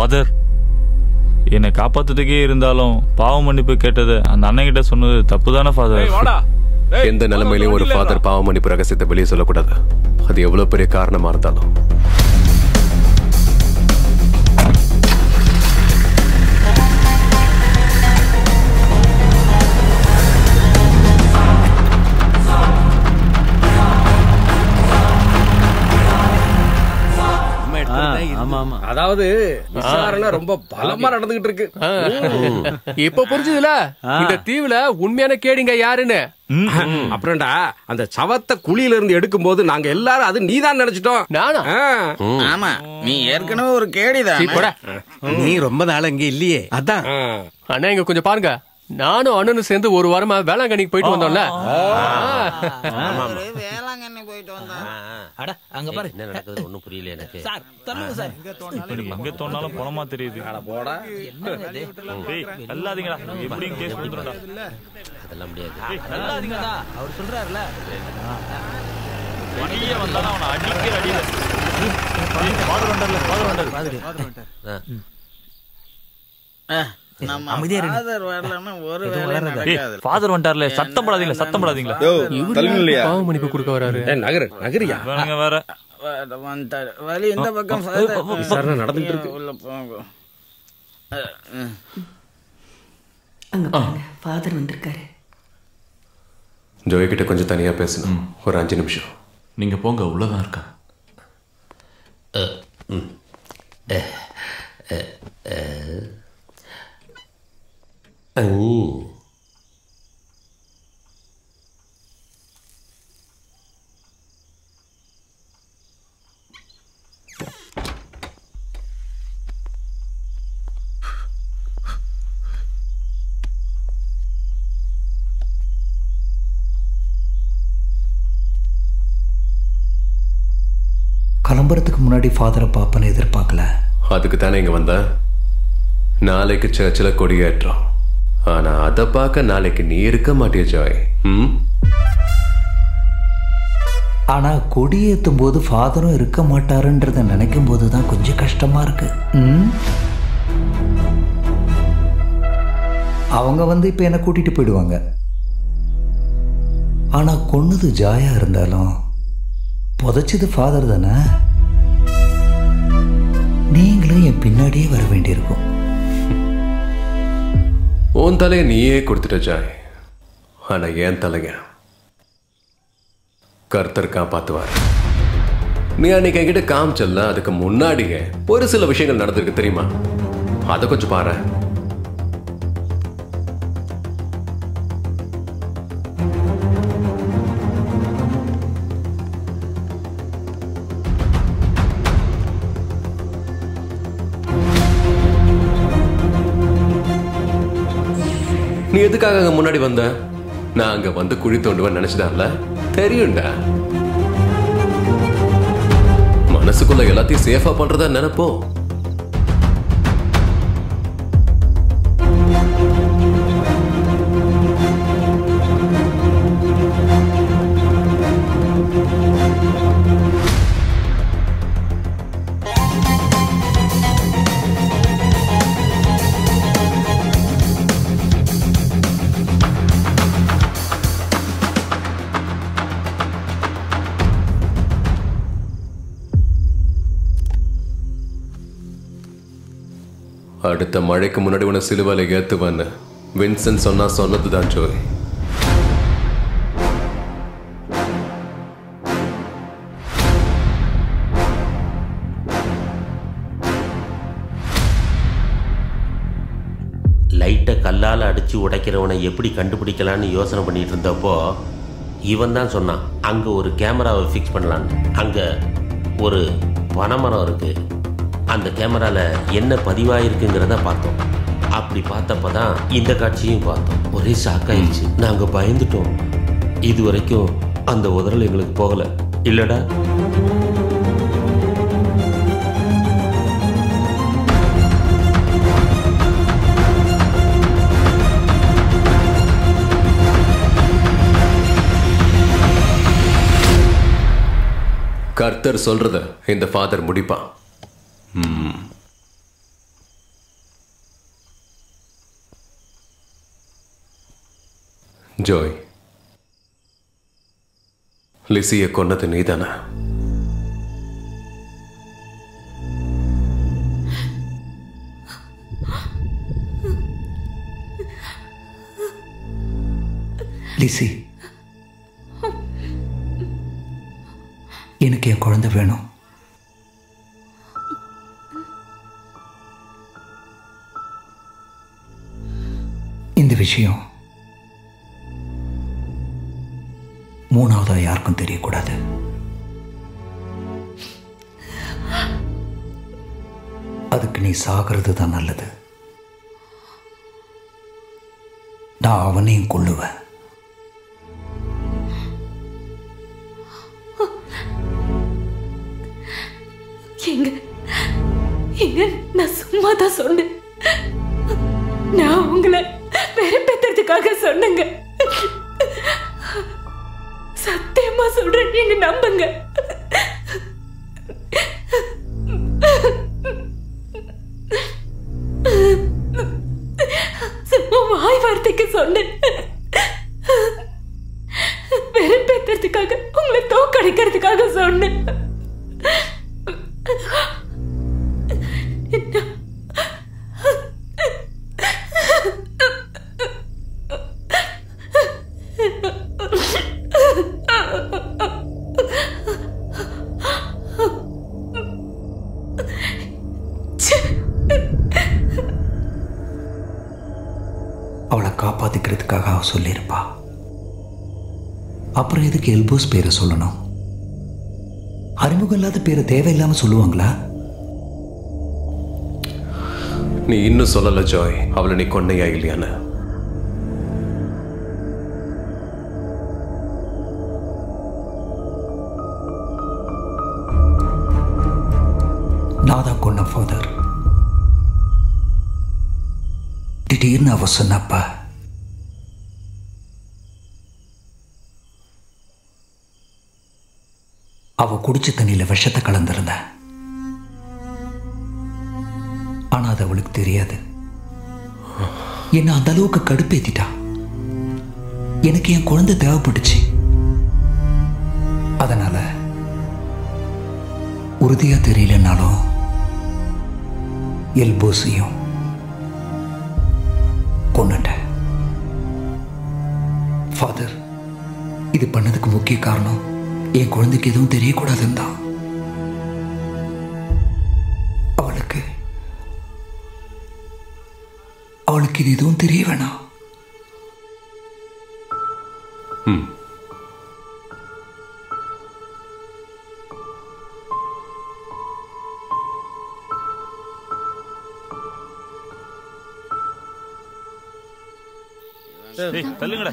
Father, என்னை காப்பாத்துறதுக்கே இருந்தாலும் பாவ மன்னிப்பு கேட்டது அந்த அண்ணன் கிட்ட சொன்னது தப்புதானே ஃபாதர்? எந்த நிலைமையிலும் ஒரு ஃபாதர் பாவ மன்னிப்பு ரகசியத்தை வெளியே சொல்லக்கூடாது. அது எவ்வளவு பெரிய காரணமா இருந்தாலும். அதாவது விசாரணை ரொம்ப பலமா நடந்துகிட்டு இருக்கு. இப்ப புரிஞ்சுதுல இந்த தீவுல உண்மையான கேடிங்க யாருன்னு. அப்புறம்டா அந்த சவத்தை குழியில இருந்து எடுக்கும் போது நாங்க எல்லாரும் அது நீதான் நினைச்சிட்டோம். நானா? ஆமா, நீ ஏற்கனவே ஒரு கேடிதான். நீ ரொம்ப நாள் அங்க இல்லையே, அதான். அண்ணா இங்க கொஞ்சம் பாருங்க, நானும் அண்ணனும் சேர்ந்து ஒரு வாரமா வேளாங்கண்ணிக்கு போயிட்டு வந்தோம்ல. வேளாங்கண்ணி போயிட்டு வந்தோம். அட அங்க பாரு என்ன நடக்குது ஒண்ணும் புரியல எனக்கு. சார் தள்ளுங்க சார். எங்க தோணாலும் பணமா தெரியுது. போடா எல்லாதீங்கடா, எப்படியும் கேஸ் கொடுத்துறடா. அதெல்லாம் முடியாது. நல்லாதீங்கடா, அவர் சொல்றாருல. வெளியே வந்தாலும் அவனை அடிக்கிற அடியில. ஃபாதர் வந்தார்ல, ஃபாதர் வந்தார். ஃபாதர் வந்துட்டார்ல, சத்தம் போடாதீங்களா, சத்தம் போடாதீங்களா. பாவ மன்னிப்பு கொடுக்க வராரு. நகரியா வேற வழி இந்த பக்கம் விசாரணை நடந்துட்டு இருக்கு. உள்ள போங்க. ஃபாதர் வந்திருக்காரு. ஜோய் கிட்ட கொஞ்சம் தனியா பேசணும், ஒரு 5 நிமிஷம். நீங்க போங்க, உள்ளதான் இருக்கா. கிளம்புறதுக்கு முன்னாடி ஃபாதரை பார்ப்பேன்னு எதிர்பார்க்கல. அதுக்கு தானே இங்க வந்த. நாளைக்கு சர்ச்சில் கொடியேற்றோம். ஆனா அதை பார்க்க நாளைக்கு நீ இருக்க மாட்டிய ஜாய். ஆனா கொடியேற்றும் போது ஃபாதரும் இருக்க மாட்டாருன்றத நினைக்கும் போது தான் கொஞ்சம் கஷ்டமா இருக்கு. அவங்க வந்து இப்ப என்ன கூட்டிட்டு போயிடுவாங்க. ஆனா கொன்னது ஜாயா இருந்தாலும் புதைச்சது ஃபாதர் தானே. நீங்களும் என் பின்னாடியே வர வேண்டியிருக்கும். உன் தலையை நீயே கொடுத்துட்ட ஜாய். ஆனா என் தலைய கர்த்தர் காப்பாத்துவார். நீ அன்னைக்கு என்கிட்ட காமிச்சல்ல, அதுக்கு முன்னாடியே ஒரு சில விஷயங்கள் நடந்திருக்கு தெரியுமா? அதை கொஞ்சம் பாரு. நீ எதுக்காக அங்க முன்னாடி வந்த? நான் அங்க வந்து குழி தோண்டுவேன் நினைச்சதான்ல. தெரியும்டா, மனசுக்குள்ள எல்லாத்தையும் சேஃபா பண்றதா நினைப்போ. அடுத்த மழைக்கு முன்னாடி உன சிலுவையில ஏத்துவான்னு வின்சென்ட் சொன்னதுதான் ஜோய். லைட்டை கல்லால் அடித்து உடைக்கிறவனை எப்படி கண்டுபிடிக்கலான்னு யோசனை பண்ணிட்டு இருந்தப்போ இவன் தான் சொன்னான், அங்கே ஒரு கேமராவை ஃபிக்ஸ் பண்ணலான்னு. அங்கே ஒரு பனைமரம் இருக்குது, அந்த கேமராவில் என்ன பதிவாயிருக்குங்கிறத பார்த்தோம். அப்படி பார்த்தப்ப தான் இந்த காட்சியும் பார்த்தோம். ஒரே ஷாக் ஆயிடுச்சு. நாங்கள் பயந்துட்டோம். இது வரைக்கும் அந்த உதறல் எங்களுக்கு போகலை இல்லைடா. கர்த்தர் சொல்றத இந்த ஃபாதர் முடிப்பான். ஜோய், லிசியை கொன்னது நீதானே? லிசி, எனக்கு என் குழந்தை வேணும். இந்த விஷயம் மூணாவதா யாருக்கும் தெரியக்கூடாது. அதுக்கு நீ சாகிறது தான் நல்லது. நான் அவனையும் கொல்லுவேன். நான் சும்மா தான் சொன்னேன். நான் உங்களை வெறுப்பேத்துறதுக்காக சொன்னேங்க. சத்தியமா சொல்றேன், நீங்க நம்புங்க. சும்மா வாய் வார்த்தைக்கு சொன்னேன். வெறுப்பேத்துறதுக்காக, உங்களை தோக்கடிக்கிறதுக்காக சொன்னேன். அவளை காப்பாத்திக்கிறதுக்காக அவ சொல்லியிருப்பா. அப்புறம் எதுக்கு எல்போஸ் பேரை சொல்லணும்? அறிமுகம் இல்லாத பேரை தேவையில்லாம சொல்லுவாங்களா? நீ இன்னும் சொல்லல ஜாய், அவளை நீ கொன்னையா இல்லையான்னு. நான் தான் கொன்ன ஃபாதர். திடீர்னு அவ சொன்னப்ப அவ குடிச்ச தண்ணியில விஷத்தை கலந்திருந்த. ஆனா அது அவளுக்கு தெரியாது. என்ன அந்த அளவுக்கு கடுப்பேத்திட்டா. எனக்கு என் குழந்தை தேவைப்பட்டுச்சு. அதனால உறுதியா தெரியலனாலும் எல்போஸையும் கொன்னுட்டேன். ஃபாதர், இது பண்ணதுக்கு முக்கிய காரணம் என் குழந்தைக்கு எதுவும் தெரியக்கூடாதுன்னு தான். அவளுக்கு இது எதுவும் தெரிய வேணாம். தள்ளுங்கடா.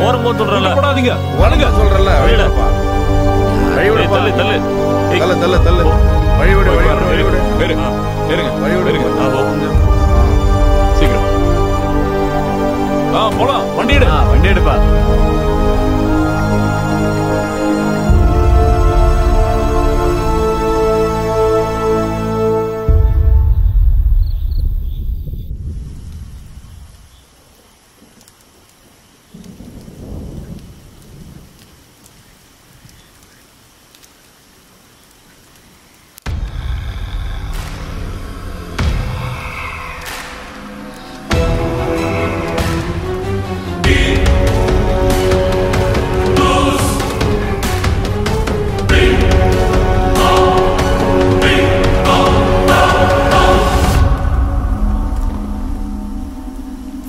ஓரம் போக சொல்றல, சொல்றல சீக்கிரம் போலாம். வண்டி எடுப்பா.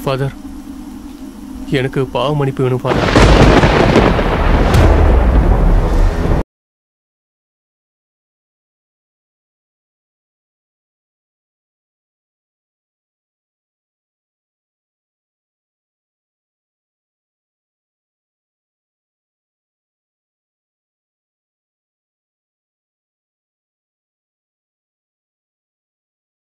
ஃபாதர், எனக்கு பாவ மன்னிப்பு வேணும் ஃபாதர்.